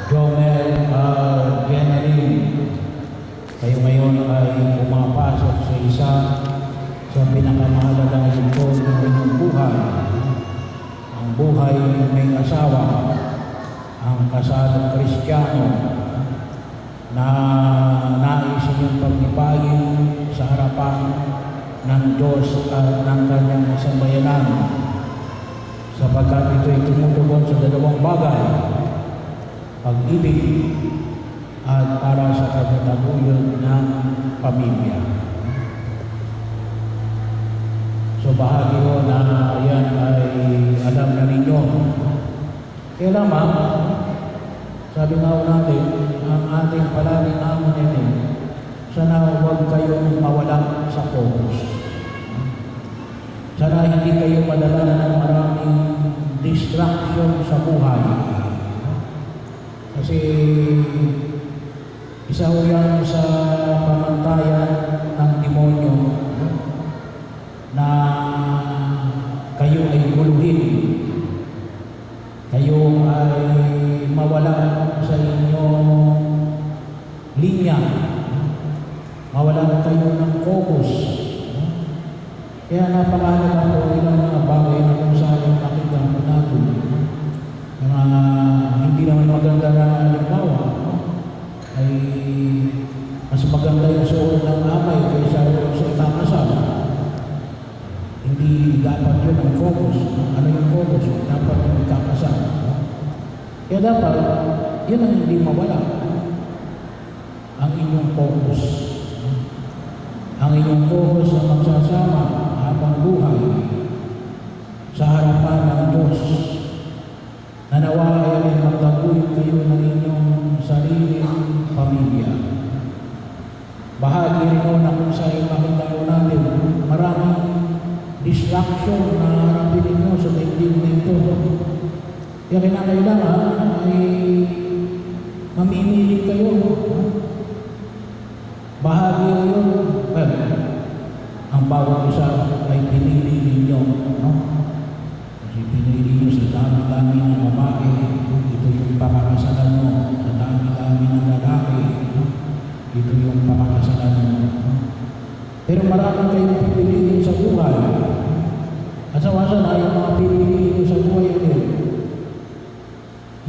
Jomel Genarin, kayo ngayon ay pumapasok sa isa sa pinakamahalagang lingkod ng inyong buhay. Ang buhay ng may asawa, ang kasalang Kristiyano na nais inyong pagtibayin sa harapan ng Diyos at ng kanyang sambayanan, sapagkat ito'y tumutugon sa dalawang bagay: pag-ibig at para sa katataguyod ng pamilya. So bahagi ko na yan ay alam na ninyo. Kaya lamang, sabi nga natin, ang ating palaging hamon nito, sana huwag kayong mawala sa focus. Sana hindi kayo madala ng maraming distraction sa buhay. Kasi isa ho yan sa pamantayan ng demonyo na kayo ay guluhin, kayo ay mawala sa inyong linya, mawala kayo ng focus. Kaya napakahalaga po ilang mga bagay na kung saan nakita po natin, mga hindi naman maganda na halimbawa, ay mas maganda yung suot ng amay kaysa sa itakasal. Hindi dapat yun ang focus. Ano yung focus? Dapat yung itakasal. Kaya dapat, yun ang hindi mawala. Ang inyong focus. Ang inyong focus na magsasama habang buhay sa harapan ng Diyos. Nanawa ay magtaguyod kayo ng inyong sariling pamilya. Bahagi rin na kung saan makita ko natin, maraming distraction na harapin ninyo sa daigdig na ito. Kaya kinakailangan ay mamimili kayo. Bahagi yun, well, ang bawat isa ay pinili ninyo. No? Kasi pinili nyo sa dami-dami ng babae, ito yung pakakasalan mo. Sa dami-dami ng lalaki, ito yung pakakasalan mo. Pero marami kayong pipiliin sa buhay. At sa wasa na yung mga pipiliin sa buhay din,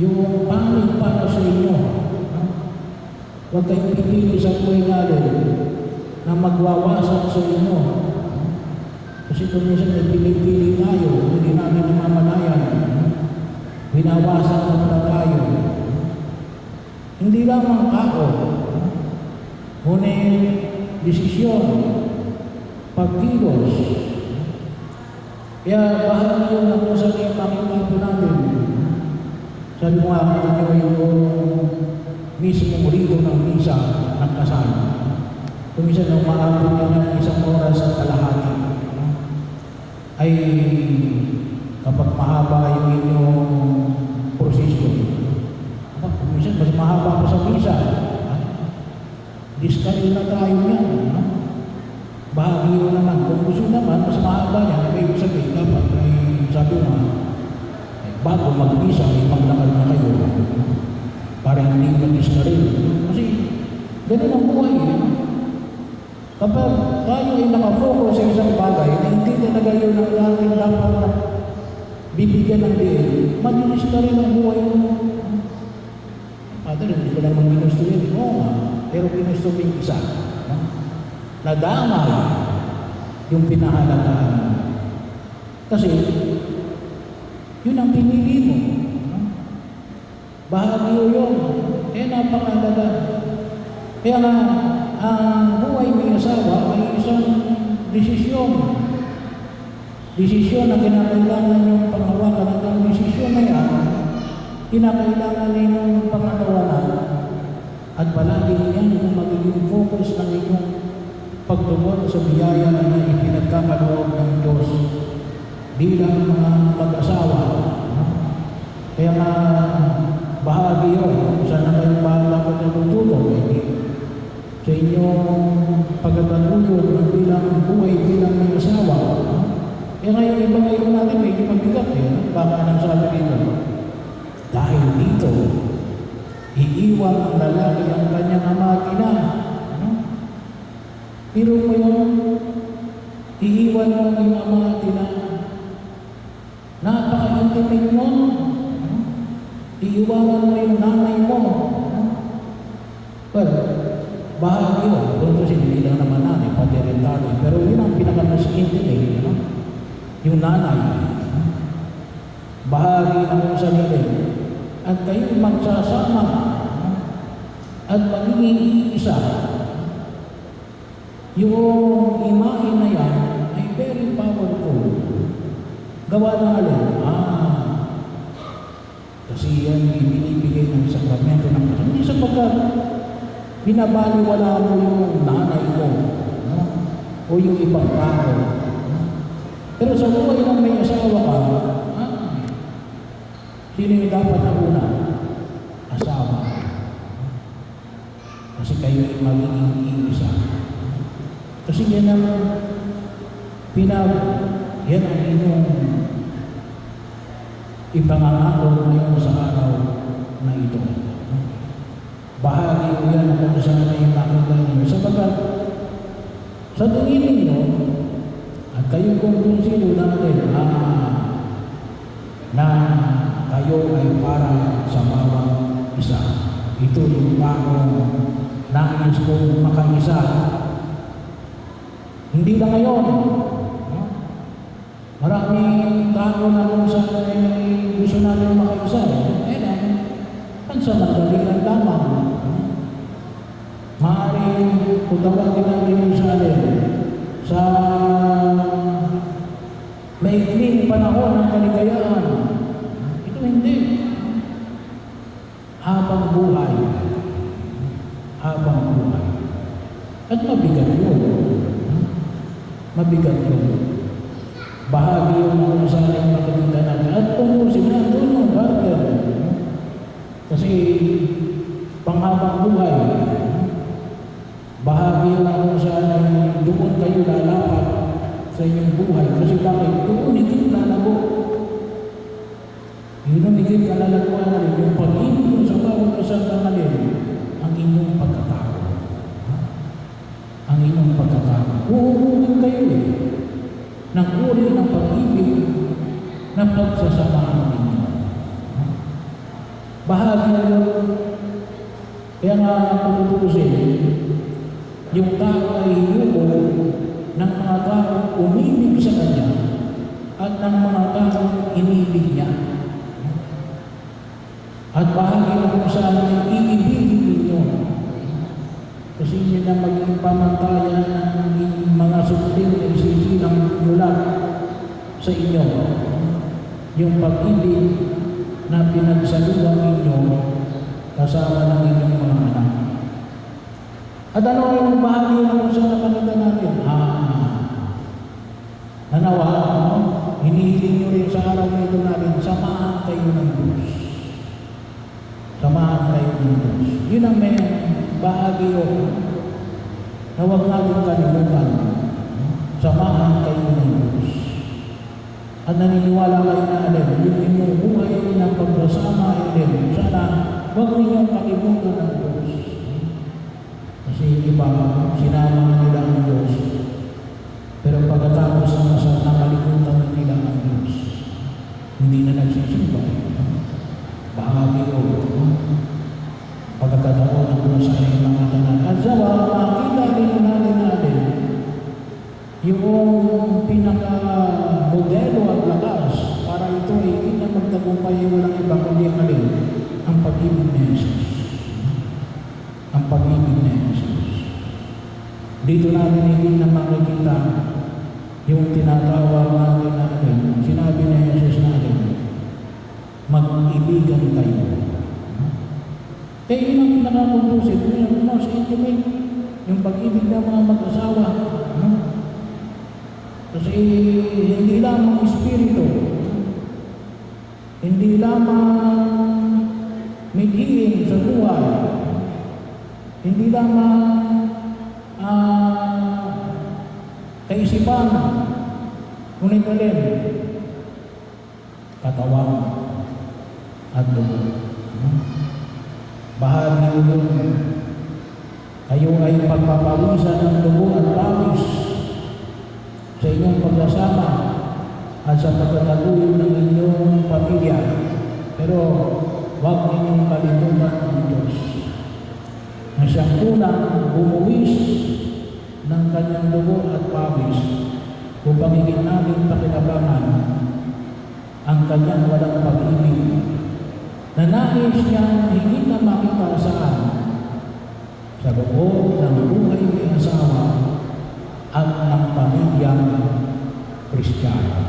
yung pangit para sa inyo. Huwag kayong pipili sa buhay natin na magwawasak sa inyo. Kasi kung minsan may pinipili tayo, hindi namin namamalayan, winawasak na pala tayo. Hindi lamang ako, ngunit desisyon, pagkilos. Kaya bahagi yun na kung saan yung makita po natin. Sabi mo nga, kita nyo yung mismo rito ng misa ng kasal. Kung minsan nung maabot nyo ng 1 oras at kalahati, ay kapag mahaba yung inyong prosesyon, kung minsan mas mahaba pa sa misa, discard na tayo yan. Bahagi yun naman. Kung gusto naman, mas mahaba yan, may ibig sabihin dapat ay sabi nga, bago mag-misa, may paglakad na kayo para hindi mag-discard. Kasi ganun ang buhay. Kapag tayo ay nakafocus sa isang bagay na hindi talaga yun ang ating dapat na bibigyan ng diin, mag-discard ang buhay mo. Father, hindi ko naman ginusto yun. Oo nga, pero ginusto mo yung isa. Nadamay yung pinahalagaan mo. Kasi, yun ang pinili mo. Bahagi yun. Kaya napakahalaga. Kaya nga, ang buhay may asawa ay isang desisyon. Desisyon na kinakailangan yung panghawakan at ang desisyon na yan, kinakailangan ninyong pangatawanan at palagi yan yung magiging focus ng inyong pagtugon sa biyaya na ipinagkakaloob ng Diyos bilang mga mag-asawa. Kaya nga bahagi yun, sana kayo bahala ko natutulog sa inyong pagkatulog bilang buhay bilang may asawa. Kaya ngayon iba ngayon natin medyo mabigat eh. Baka anong sabi dito? Dahil dito, Iniwan ng lalaki ang kanyang ama at ina. Ano? Pero mo yun, iiwan mo ang iyong ama at ina. Napaka-intimate mo. Ano? Iiwanan mo yung nanay mo. Ano? Well, bahagi yun. Doon kasi hindi lang naman nanay, pati rin tatay. Pero yun ang pinaka-mas intimate. Ano? Yung nanay. Ano? Bahagi ng kung sarili. At kayo magsasama. Ano? At magiging isa. Yung imahe na yan ay very powerful. Gawa ng alin? Kasi yan ibinibigay ng sakramento ng Diyos. Hindi sapagkat binabaliwala mo yung nanay mo, no? O yung ibang tao. No? Pero sa buhay ng may asawa ka, sino yung dapat na una? Asawa. Kasi kayo ay magiging isa. Kasi yan ang yan ang inyong ipangangako ngayon sa araw na ito. Bahagi ko yan kung saan na yung nakita ninyo. Sabagat sa tingin ninyo, at kayo kung sino natin, na kayo ay para sa bawat isa. Ito yung bagong nais kong makaisa. Hindi lang ngayon. Maraming tao na kung saan ay gusto natin makaisa. Pansamantalian lamang. Maaaring kutawagin natin yung sa maikling panahon ng kaligayahan. Ito hindi. Habang buhay. Habang buhay. At mabigat yun. Mabigat yun. Bahagi yung mga sanay makikita natin. At kung sinatun yung partner, kasi panghabang buhay, bahagi yung mga sanay doon kayo lalapat sa inyong buhay. Kasi bakit? Doon higit lalago. Yun higit kalalaguan na rin. Yung pag-ibig yung sa bawat isang tangalin, ang inyong pagkatao. Ang inyong pagkatao. Uuunin kayo ng uri ng pag-ibig ng pagsasamahan ninyo. Bahagi na yun. Kaya nga tutusin, yung tao ay hinuko ng mga tao umibig sa kanya at ng mga tao inibig niya. At bahagi na kung saan ay iibigin ninyo. Kasi yun na maging pamantayan ng mga supling na isisilang mula sa inyo. Yung pag-ibig na pinagsaluhan ninyo kasama ng inyong mga anak. At ano yung bahagi na kung saan nakakita natin? Nanawa, hinihiling nyo rin sa araw na ito natin, samahan kayo ng Diyos. Samahan kayo ng Diyos. Yun ang may bahagi yun na huwag natin kalimutan. Samahan kayo ng Diyos. At naniniwala kayo na alin, yung inyong buhay na pagsasama alin, sana huwag ninyong kalimutan ng Diyos. Kasi iba, sinama nila ang Diyos. Pero pagkatapos na nakalimutan nila ang Diyos, hindi na nagsisimba. Bahagi o pagkakataon ng kung saan ay mga tanan. At sawa, makita rin natin yung pinaka-modelo at lakas para ito ay hindi na magtagumpay walang iba kundi ang alin, ang pag-ibig ni Jesus. Ang pag-ibig ni Jesus. Dito natin hindi na makikita yung tinatawag natin na alin. Sinabi ni Jesus natin, mag-ibigan kayo. Kaya yun ang pinaka-conclusive, yun ang most intimate, yung pag-ibig ng mga mag-asawa. Kasi hindi lamang espiritu, hindi lamang midhiin sa buhay, hindi lamang kaisipan, ngunit alin, katawan at dugo. Bahagi yun. Kayo ay pagpapawisan ng dugo at pawis sa inyong pagsasama at sa pagtataguyod ng inyong pamilya. Pero huwag ninyong kalimutan ang Diyos na siyang unang bumuwis ng kanyang dugo at pawis upang higit namin pakinabangan ang kanyang walang pag-ibig na nais niyang higit na makita saan sa loob ng buhay ng asawa at ng pamilyang Kristiyano.